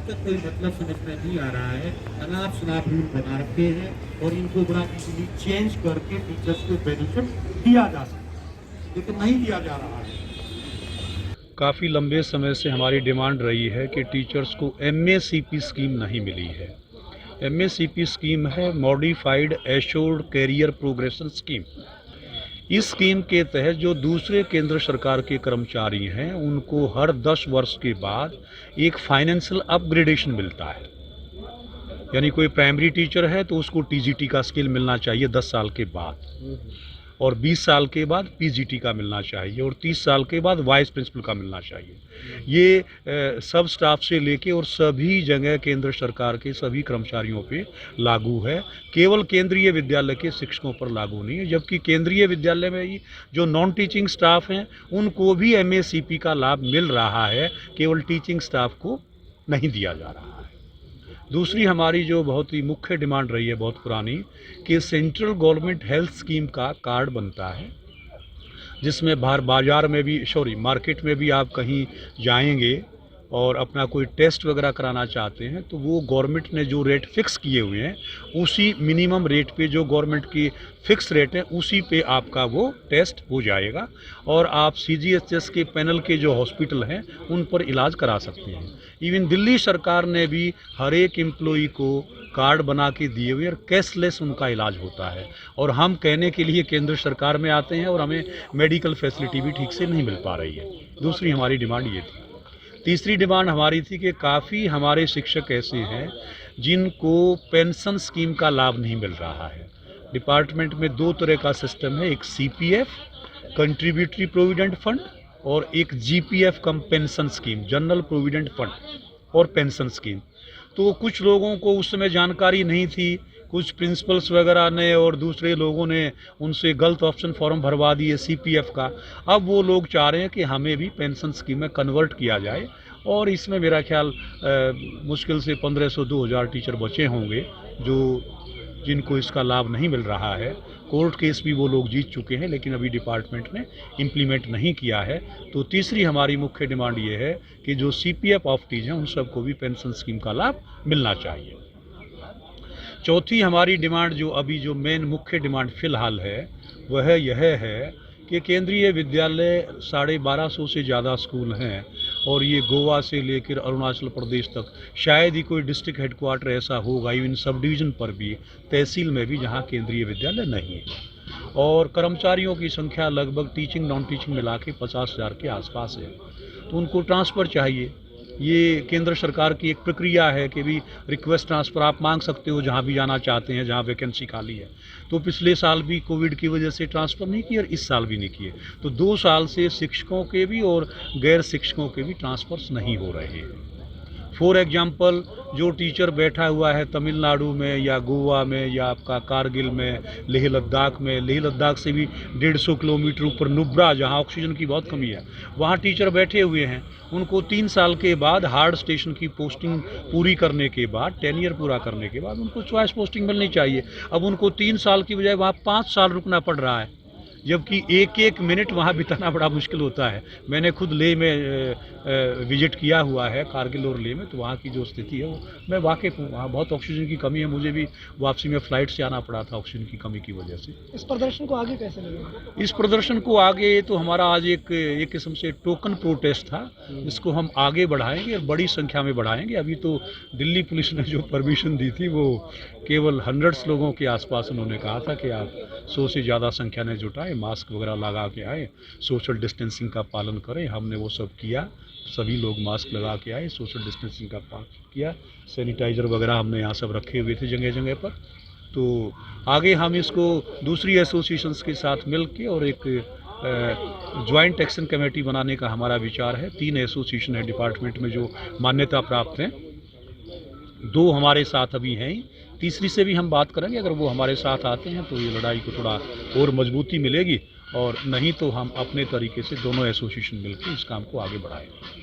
तक कोई मतलब समझ में नहीं आ रहा है। अनाप शनाप रूल बना रखे हैं और इनको बड़ा इजीली चेंज करके टीचर्स को बेनिफिट दिया जा सकता है, लेकिन नहीं दिया जा रहा है। काफ़ी लंबे समय से हमारी डिमांड रही है कि टीचर्स को एमएसीपी स्कीम नहीं मिली है। एमएसीपी स्कीम है modified assured career progression scheme. इस स्कीम के तहत जो दूसरे केंद्र सरकार के कर्मचारी हैं उनको हर 10 वर्ष के बाद एक फाइनेंशियल अपग्रेडेशन मिलता है। यानी कोई प्राइमरी टीचर है तो उसको टीजीटी का स्किल मिलना चाहिए 10 साल के बाद, और 20 साल के बाद पीजीटी का मिलना चाहिए, और 30 साल के बाद वाइस प्रिंसिपल का मिलना चाहिए। ये सब स्टाफ से लेके और सभी जगह केंद्र सरकार के सभी कर्मचारियों पे लागू है, केवल केंद्रीय विद्यालय के शिक्षकों पर लागू नहीं है। जबकि केंद्रीय विद्यालय में ही जो नॉन टीचिंग स्टाफ हैं उनको भी एमएसीपी का लाभ मिल रहा है, केवल टीचिंग स्टाफ को नहीं दिया जा रहा है। दूसरी हमारी जो बहुत ही मुख्य डिमांड रही है, बहुत पुरानी, कि सेंट्रल गवर्नमेंट हेल्थ स्कीम का कार्ड बनता है, जिसमें बाज़ार में भी मार्केट में भी आप कहीं जाएंगे और अपना कोई टेस्ट वगैरह कराना चाहते हैं तो वो गवर्नमेंट ने जो रेट फिक्स किए हुए हैं उसी मिनिमम रेट पे, जो गवर्नमेंट की फ़िक्स रेट है उसी पे आपका वो टेस्ट हो जाएगा और आप सीजीएचएस के पैनल के जो हॉस्पिटल हैं उन पर इलाज करा सकते हैं। इवन दिल्ली सरकार ने भी हर एक एम्प्लॉई को कार्ड बना के दिए हुए और कैशलेस उनका इलाज होता है, और हम कहने के लिए केंद्र सरकार में आते हैं और हमें मेडिकल फैसिलिटी भी ठीक से नहीं मिल पा रही है। दूसरी हमारी डिमांड ये थी। तीसरी डिमांड हमारी थी कि काफ़ी हमारे शिक्षक ऐसे हैं जिनको पेंशन स्कीम का लाभ नहीं मिल रहा है। डिपार्टमेंट में 2 तरह का सिस्टम है, एक सीपीएफ कंट्रीब्यूटरी प्रोविडेंट फंड और एक GPF cum pension scheme, general provident fund और पेंशन स्कीम। तो कुछ लोगों को उस समय जानकारी नहीं थी, कुछ प्रिंसिपल्स वगैरह ने और दूसरे लोगों ने उनसे गलत ऑप्शन फॉर्म भरवा दिए सीपीएफ का। अब वो लोग चाह रहे हैं कि हमें भी पेंशन स्कीम में कन्वर्ट किया जाए, और इसमें मेरा ख्याल मुश्किल से 1500-2000 टीचर बचे होंगे जिनको इसका लाभ नहीं मिल रहा है। कोर्ट केस भी वो लोग जीत चुके हैं, लेकिन अभी डिपार्टमेंट ने इम्प्लीमेंट नहीं किया है। तो तीसरी हमारी मुख्य डिमांड ये है कि जो सीपीएफ ऑप्टीज हैं उन सबको भी पेंशन स्कीम का लाभ मिलना चाहिए। चौथी हमारी डिमांड, जो मेन मुख्य डिमांड फ़िलहाल है, वह यह है कि केंद्रीय विद्यालय 1250 से ज़्यादा स्कूल हैं, और ये गोवा से लेकर अरुणाचल प्रदेश तक शायद ही कोई डिस्ट्रिक्ट हेडक्वार्टर ऐसा होगा, इवन सब डिवीज़न पर भी, तहसील में भी, जहाँ केंद्रीय विद्यालय नहीं है। और कर्मचारियों की संख्या लगभग टीचिंग नॉन टीचिंग मिला के 50,000 के आसपास है। तो उनको ट्रांसफ़र चाहिए। ये केंद्र सरकार की एक प्रक्रिया है कि भी रिक्वेस्ट ट्रांसफ़र आप मांग सकते हो जहाँ भी जाना चाहते हैं, जहाँ वैकेंसी खाली है। तो पिछले साल भी कोविड की वजह से ट्रांसफ़र नहीं किए और इस साल भी नहीं किए। तो 2 साल से शिक्षकों के भी और गैर शिक्षकों के भी ट्रांसफ़र्स नहीं हो रहे हैं। फॉर एग्जाम्पल, जो टीचर बैठा हुआ है तमिलनाडु में या गोवा में या आपका कारगिल में, लेह लद्दाख से भी 150 किलोमीटर ऊपर नुब्रा, जहाँ ऑक्सीजन की बहुत कमी है, वहाँ टीचर बैठे हुए हैं। उनको 3 साल के बाद हार्ड स्टेशन की पोस्टिंग पूरी करने के बाद, टेनियर पूरा करने के बाद उनको चॉइस पोस्टिंग मिलनी चाहिए। अब उनको 3 साल की बजाय वहाँ 5 साल रुकना पड़ रहा है, जबकि एक मिनट वहाँ बिताना बड़ा मुश्किल होता है। मैंने खुद लेह में विजिट किया हुआ है, कारगिल और लेह में, तो वहाँ की जो स्थिति है वो मैं वाकिफ़ हूँ। वहाँ बहुत ऑक्सीजन की कमी है, मुझे भी वापसी में फ़्लाइट से आना पड़ा था ऑक्सीजन की कमी की वजह से। इस प्रदर्शन को आगे कैसे लगेगा? इस प्रदर्शन को आगे तो हमारा आज एक किस्म से टोकन प्रोटेस्ट था, जिसको हम आगे बढ़ाएंगे और बड़ी संख्या में बढ़ाएंगे। अभी तो दिल्ली पुलिस ने जो परमिशन दी थी वो केवल 100 लोगों के आसपास उन्होंने कहा था कि आप 100 से ज़्यादा संख्या में जुटाएं, मास्क वगैरह लगा के आए, सोशल डिस्टेंसिंग का पालन करें। हमने वो सब किया, सभी लोग मास्क लगा के आए, सोशल डिस्टेंसिंग का पालन किया, सैनिटाइज़र वगैरह हमने यहाँ सब रखे हुए थे जगह जगह पर। तो आगे हम इसको दूसरी एसोसिएशंस के साथ मिल के और एक जॉइंट एक्शन कमेटी बनाने का हमारा विचार है। 3 एसोसिएशन है डिपार्टमेंट में जो मान्यता प्राप्त हैं, 2 हमारे साथ अभी हैं, तीसरी से भी हम बात करेंगे। अगर वो हमारे साथ आते हैं तो ये लड़ाई को थोड़ा और मजबूती मिलेगी, और नहीं तो हम अपने तरीके से दोनों एसोसिएशन मिलकर इस काम को आगे बढ़ाएंगे।